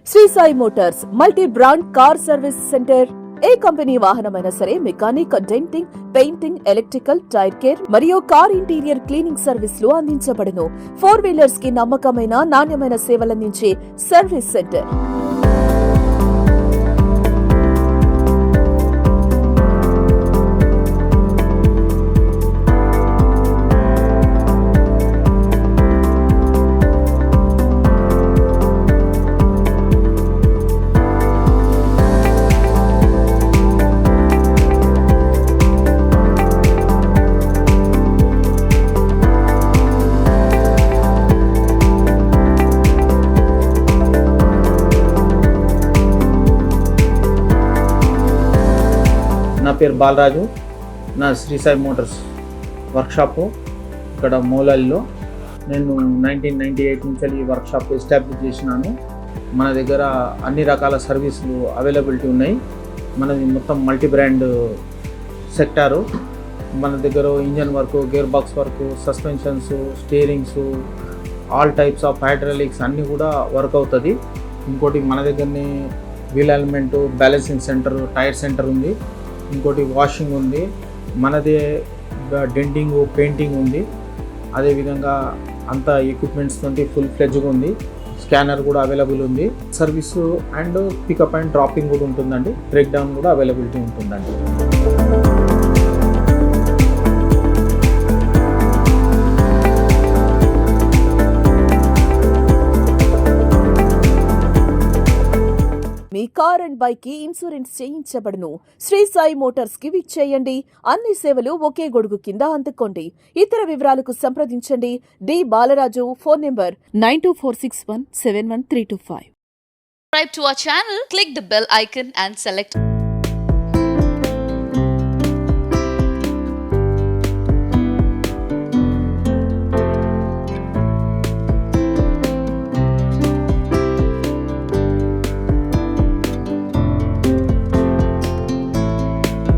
Shri Sai motors multi brand car service centre. ఏ company వాహనమైనా సరే mechanic, denting, painting, electrical, tyre care మరియు car interior cleaning సర్వీసులు అందించబడును. 4 వీలర్స్ కి నమ్మకమైన, నాణ్యమైన సేవలందించే సర్వీస్ సెంటర్. నా పేరు బాలరాజు. నా శ్రీ సాయి మోటార్స్ వర్క్షాపు ఇక్కడ మూలల్లో. నేను 1998 నుంచి ఈ వర్క్షాప్ ఎస్టాబ్లిష్ చేసినాను. మన దగ్గర అన్ని రకాల సర్వీసులు అవైలబిలిటీ ఉన్నాయి. మనది మొత్తం మల్టీ బ్రాండ్ సెక్టారు. మన దగ్గర engine work, gear box work, suspensions, steerings, all types of hydraulics అన్నీ కూడా వర్క్ అవుతుంది. ఇంకోటి మన దగ్గరనే wheel alignment, balancing centre, tyre centre ఉంది. ఇంకోటి వాషింగ్ ఉంది. మనదే డెంటింగ్, పెయింటింగ్ ఉంది. అదేవిధంగా అంత ఎక్విప్మెంట్స్ తోటి ఫుల్ ఫ్లెడ్జ్గా ఉంది. స్కానర్ కూడా అవైలబుల్ ఉంది. Service and pickup and dropping కూడా ఉంటుందండి. బ్రేక్ డౌన్ కూడా అవైలబిలిటీ ఉంటుందండి. మీ కార్ అండ్ బైక్ కి ఇన్సూరెన్స్ చేయించబడును. శ్రీ సాయి మోటార్స్ కి విచ్చేయండి. అన్ని సేవలు ఒకే గొడుగు కింద అందుకోండి. ఇతర వివరాలకు సంప్రదించండి. D Balaraju. Phone number 9246171325. Subscribe to our channel, click the bell icon and select